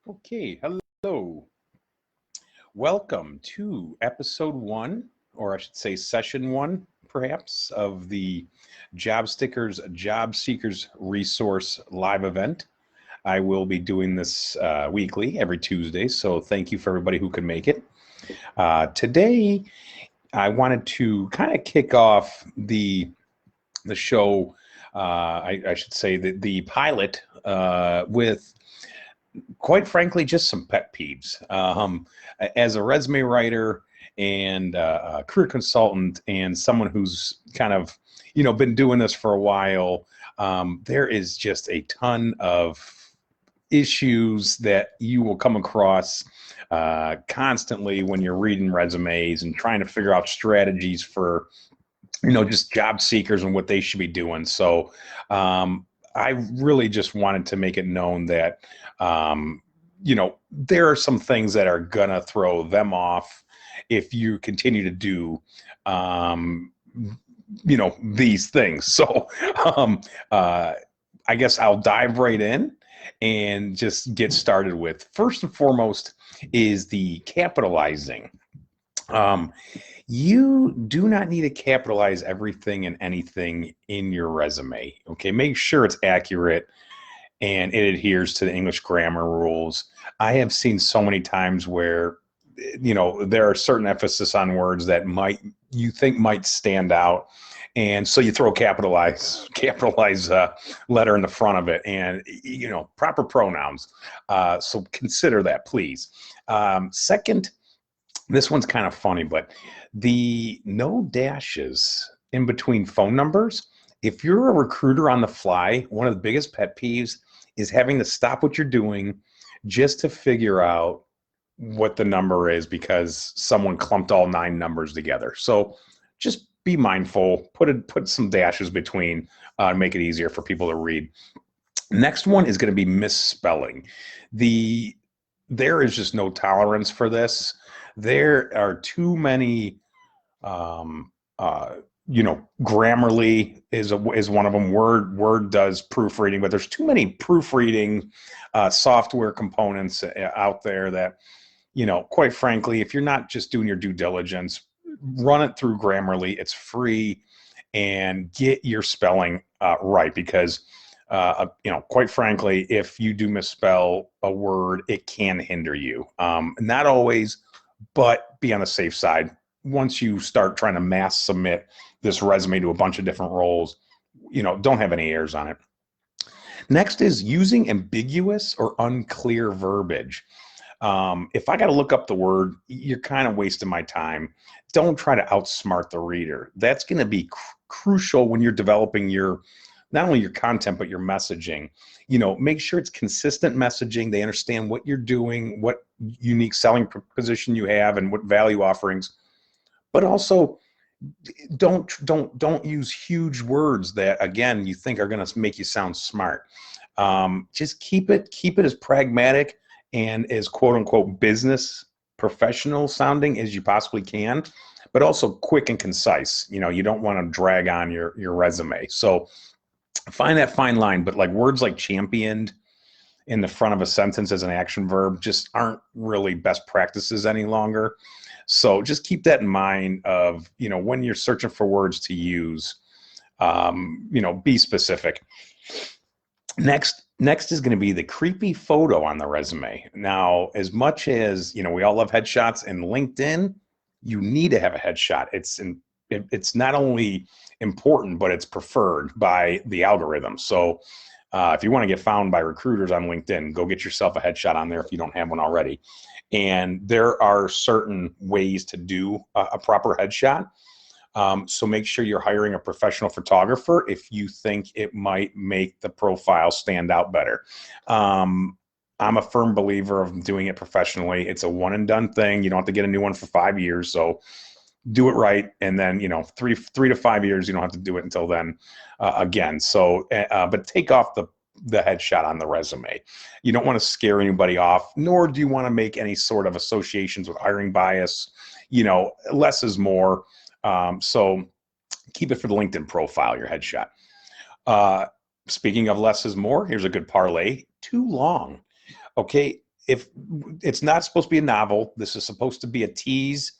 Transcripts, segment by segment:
Okay, hello. Welcome to episode 1, or I should say session 1, perhaps, of the Jobsticker's Job Seekers Resource live event. I will be doing this weekly, every Tuesday, so thank you for everybody who can make it. Today, I wanted to kind of kick off the show, I should say the pilot, with quite frankly, just some pet peeves. As a resume writer and a career consultant and someone who's kind of, been doing this for a while, there is just a ton of issues that you will come across constantly when you're reading resumes and trying to figure out strategies for, just job seekers and what they should be doing. So I really just wanted to make it known that, there are some things that are gonna throw them off if you continue to do, these things. So I guess I'll dive right in and just get started with, first and foremost, is the capitalizing. You do not need to capitalize everything and anything in your resume. Okay, make sure it's accurate and it adheres to the English grammar rules. I have seen so many times where, there are certain emphasis on words that you think might stand out, and so you throw capitalize letter in the front of it, and proper pronouns. So consider that, please. Second, this one's kind of funny, but the no dashes in between phone numbers. If you're a recruiter on the fly, one of the biggest pet peeves is having to stop what you're doing just to figure out what the number is because someone clumped all 9 numbers together. So just be mindful, put some dashes between, make it easier for people to read. Next one is going to be misspelling. There is just no tolerance for this. There are too many, Grammarly is one of them. Word does proofreading, but there's too many proofreading software components out there that, quite frankly, if you're not just doing your due diligence, run it through Grammarly. It's free, and get your spelling right, because quite frankly, if you do misspell a word, it can hinder you. Not always, but be on the safe side. Once you start trying to mass submit this resume to a bunch of different roles, don't have any errors on it. Next is using ambiguous or unclear verbiage. If I got to look up the word, you're kind of wasting my time. Don't try to outsmart the reader. That's going to be crucial when you're developing not only your content, but your messaging. Make sure it's consistent messaging. They understand what you're doing, what unique selling proposition you have, and what value offerings. But also, don't use huge words that, again, you think are going to make you sound smart. Just keep it as pragmatic and as quote unquote business professional sounding as you possibly can, but also quick and concise. You don't want to drag on your resume. So find that fine line, but like words like championed in the front of a sentence as an action verb just aren't really best practices any longer. So just keep that in mind of, when you're searching for words to use, be specific. Next is going to be the creepy photo on the resume. Now, as much as, we all love headshots, and LinkedIn, you need to have a headshot. It's not only important, but it's preferred by the algorithm. So if you want to get found by recruiters on LinkedIn, go get yourself a headshot on there if you don't have one already. And there are certain ways to do a proper headshot. So make sure you're hiring a professional photographer if you think it might make the profile stand out better. I'm a firm believer of doing it professionally. It's a one and done thing. You don't have to get a new one for 5 years. So do it right. And then, 3 to 5 years, you don't have to do it until then again. So, but take off the headshot on the resume. You don't want to scare anybody off, nor do you want to make any sort of associations with hiring bias. Less is more. So keep it for the LinkedIn profile, your headshot. Speaking of less is more, here's a good parlay. Too long. Okay. if it's not supposed to be a novel, this is supposed to be a tease.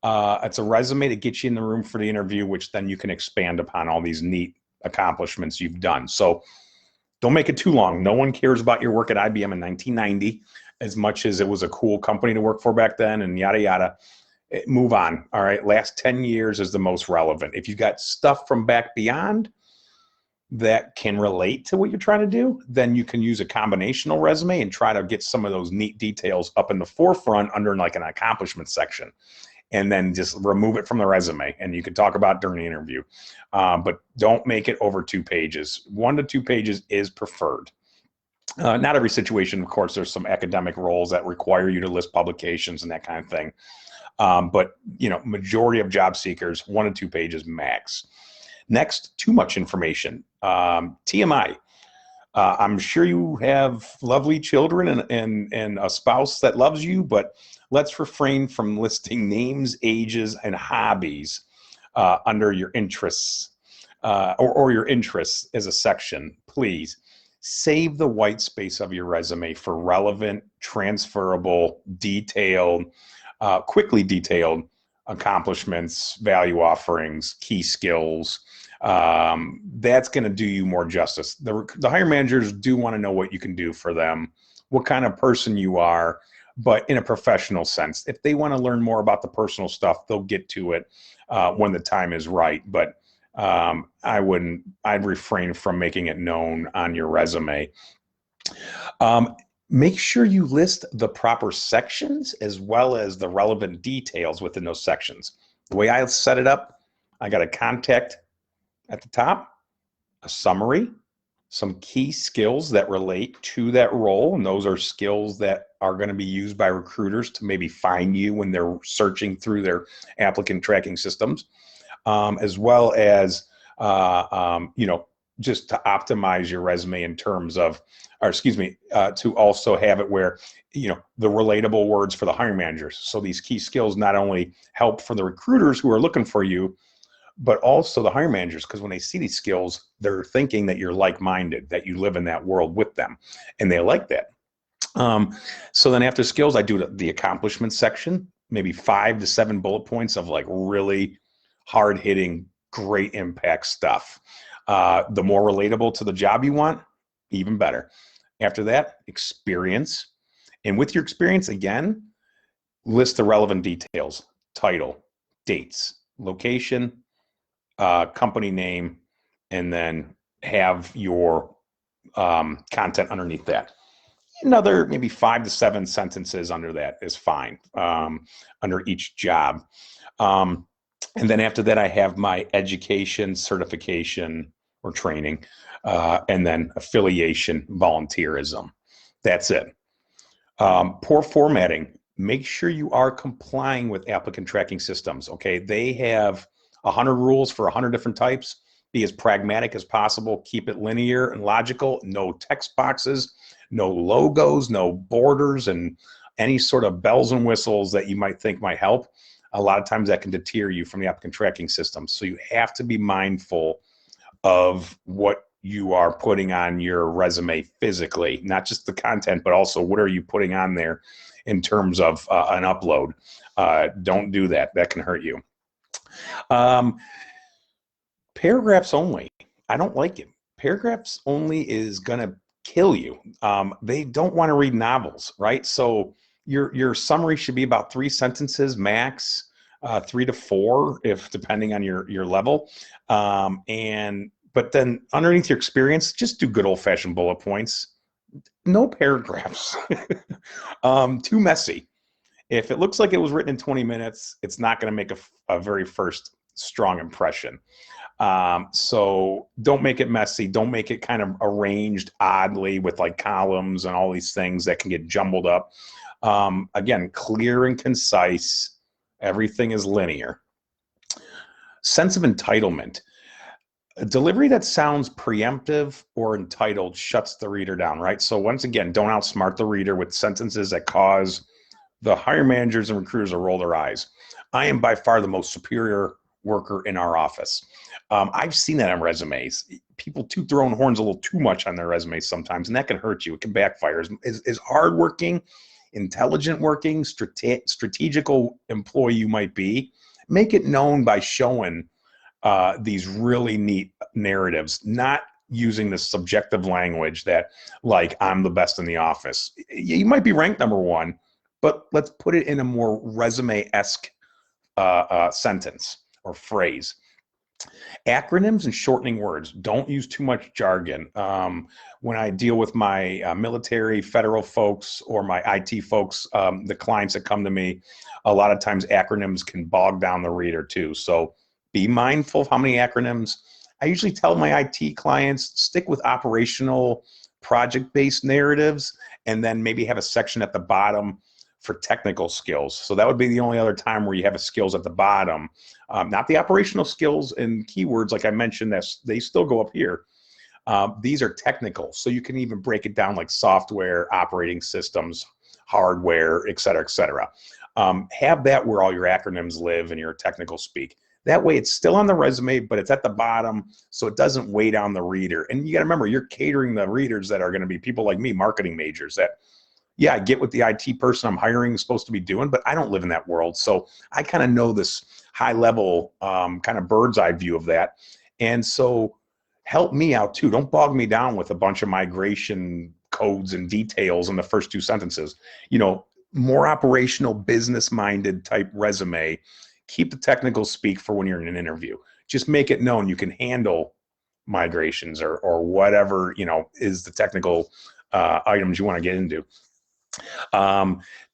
It's a resume to get you in the room for the interview, which then you can expand upon all these neat accomplishments you've done. So don't make it too long. No one cares about your work at IBM in 1990 as much as it was a cool company to work for back then and yada, yada. Move on. All right. Last 10 years is the most relevant. If you've got stuff from back beyond that can relate to what you're trying to do, then you can use a combinational resume and try to get some of those neat details up in the forefront under like an accomplishment section, and then just remove it from the resume and you can talk about during the interview. But don't make it over 2 pages. 1 to 2 pages is preferred. Not every situation, of course, there's some academic roles that require you to list publications and that kind of thing. But you know, majority of job seekers, 1 to 2 pages max. Next, too much information. TMI. I'm sure you have lovely children and a spouse that loves you, but let's refrain from listing names, ages, and hobbies under your interests or your interests as a section. Please save the white space of your resume for relevant, transferable, detailed, quickly detailed accomplishments, value offerings, key skills. That's going to do you more justice. The hiring managers do want to know what you can do for them, what kind of person you are, but in a professional sense. If they want to learn more about the personal stuff, they'll get to it when the time is right. But I'd refrain from making it known on your resume. Make sure you list the proper sections as well as the relevant details within those sections. The way I set it up, I got a contact at the top, a summary, some key skills that relate to that role, and those are skills that are going to be used by recruiters to maybe find you when they're searching through their applicant tracking systems, as well as you know, just to optimize your resume in terms of, or excuse me, to also have it where, you know, the relatable words for the hiring managers. So these key skills not only help for the recruiters who are looking for you, but also the hiring managers, because when they see these skills, they're thinking that you're like-minded, that you live in that world with them, and they like that. So then after skills, I do the accomplishment section, maybe 5 to 7 bullet points of like really hard-hitting, great impact stuff. The more relatable to the job you want, even better. After that, experience. And with your experience, again, list the relevant details: title, dates, location, company name, and then have your content underneath that. Another maybe 5 to 7 sentences under that is fine, under each job. And then after that, I have my education, certification, or training, and then affiliation, volunteerism. That's it. Poor formatting. Make sure you are complying with applicant tracking systems. Okay, they have 100 rules for 100 different types. Be as pragmatic as possible. Keep it linear and logical. No text boxes, no logos, no borders, and any sort of bells and whistles that you might think might help. A lot of times that can deter you from the applicant tracking system. So you have to be mindful of what you are putting on your resume physically, not just the content, but also what are you putting on there in terms of an upload. Don't do that. That can hurt you. Paragraphs only. I don't like it. Paragraphs only is going to kill you. They don't want to read novels, right? So your summary should be about 3 sentences max, 3 to 4, if depending on your level. But then underneath your experience, just do good old-fashioned bullet points. No paragraphs. Too messy. If it looks like it was written in 20 minutes, it's not going to make a very first strong impression. So don't make it messy. Don't make it kind of arranged oddly with like columns and all these things that can get jumbled up. Again, clear and concise. Everything is linear. Sense of entitlement. A delivery that sounds preemptive or entitled shuts the reader down, right? So once again, don't outsmart the reader with sentences that cause the hiring managers and recruiters to roll their eyes. I am by far the most superior worker in our office. I've seen that on resumes. People toot their own horns a little too much on their resumes sometimes, and that can hurt you. It can backfire. As hardworking intelligent working, strategical employee you might be, make it known by showing these really neat narratives, not using the subjective language that, like, I'm the best in the office. You might be ranked #1, but let's put it in a more resume-esque sentence or phrase. Acronyms and shortening words. Don't use too much jargon. When I deal with my military, federal folks, or my IT folks, the clients that come to me, a lot of times acronyms can bog down the reader too. So be mindful of how many acronyms. I usually tell my IT clients, stick with operational project-based narratives, and then maybe have a section at the bottom for technical skills. So that would be the only other time where you have a skills at the bottom. Not the operational skills and keywords, like I mentioned, they still go up here. These are technical, so you can even break it down like software, operating systems, hardware, et cetera, et cetera. Have that where all your acronyms live in your technical speak. That way it's still on the resume, but it's at the bottom, so it doesn't weigh down the reader. And you got to remember, you're catering the readers that are going to be people like me, marketing majors, that, yeah, I get what the IT person I'm hiring is supposed to be doing, but I don't live in that world. So I kind of know this high level kind of bird's eye view of that. And so help me out too. Don't bog me down with a bunch of migration codes and details in the first 2 sentences. You know, more operational, business-minded type resume. Keep the technical speak for when you're in an interview. Just make it known you can handle migrations or whatever, you know, is the technical items you want to get into.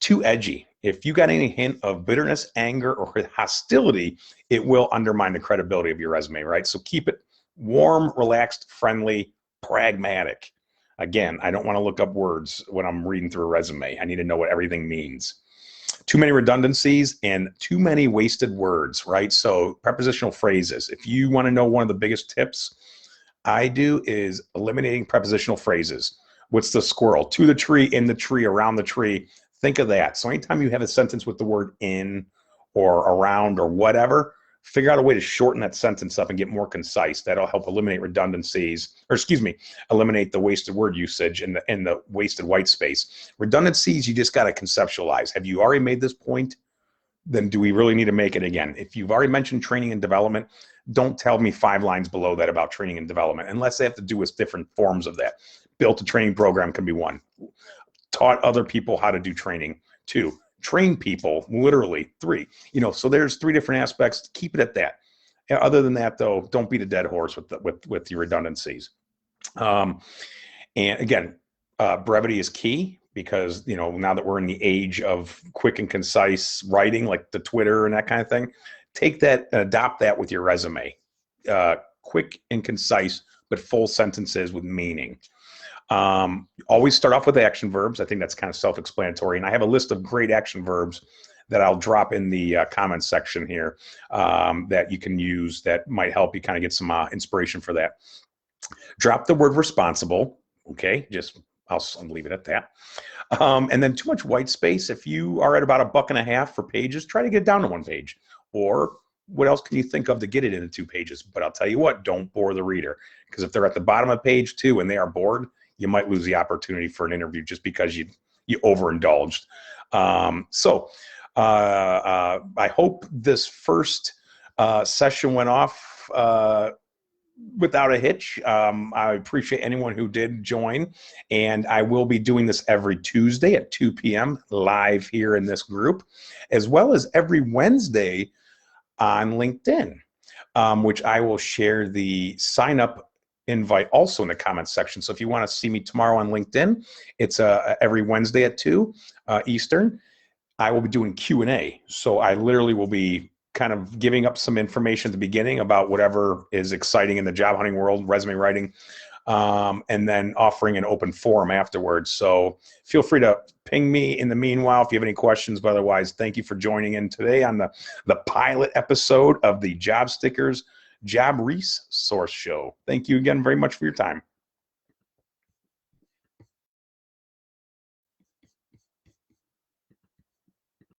Too edgy. If you got any hint of bitterness, anger, or hostility, it will undermine the credibility of your resume, right? So keep it warm, relaxed, friendly, pragmatic. Again, I don't want to look up words when I'm reading through a resume. I need to know what everything means. Too many redundancies and too many wasted words, right? So prepositional phrases. If you want to know one of the biggest tips I do is eliminating prepositional phrases. What's the squirrel? To the tree, in the tree, around the tree. Think of that. So anytime you have a sentence with the word in or around or whatever, figure out a way to shorten that sentence up and get more concise. That'll help eliminate redundancies, or excuse me, eliminate the wasted word usage and the wasted white space. Redundancies, you just got to conceptualize. Have you already made this point? Then do we really need to make it again? If you've already mentioned training and development, don't tell me 5 lines below that about training and development, unless they have to do with different forms of that. Built a training program can be 1. Taught other people how to do training, 2. Train people, literally, 3. You know, so there's 3 different aspects. Keep it at that. Other than that, though, don't beat a dead horse with your redundancies. And again, brevity is key, because, you know, now that we're in the age of quick and concise writing, like the Twitter and that kind of thing, take that and adopt that with your resume. Quick and concise, but full sentences with meaning. Always start off with action verbs. I think that's kind of self-explanatory. And I have a list of great action verbs that I'll drop in the comments section here that you can use that might help you kind of get some inspiration for that. Drop the word responsible. Okay, I'll leave it at that. And then too much white space. If you are at about $1.50 for pages, try to get it down to 1 page. Or what else can you think of to get it into 2 pages? But I'll tell you what, don't bore the reader, because if they're at the bottom of page 2 and they are bored, you might lose the opportunity for an interview just because you overindulged. I hope this first session went off without a hitch. I appreciate anyone who did join, and I will be doing this every Tuesday at 2 p.m. live here in this group, as well as every Wednesday on LinkedIn, which I will share the sign up invite also in the comments section. So if you want to see me tomorrow on LinkedIn, it's every Wednesday at 2 Eastern. I will be doing Q&A. So I literally will be kind of giving up some information at the beginning about whatever is exciting in the job hunting world, resume writing, and then offering an open forum afterwards. So feel free to ping me in the meanwhile if you have any questions. But otherwise, thank you for joining in today on the pilot episode of the Jobsticker's Job Resource Show. Thank you again very much for your time.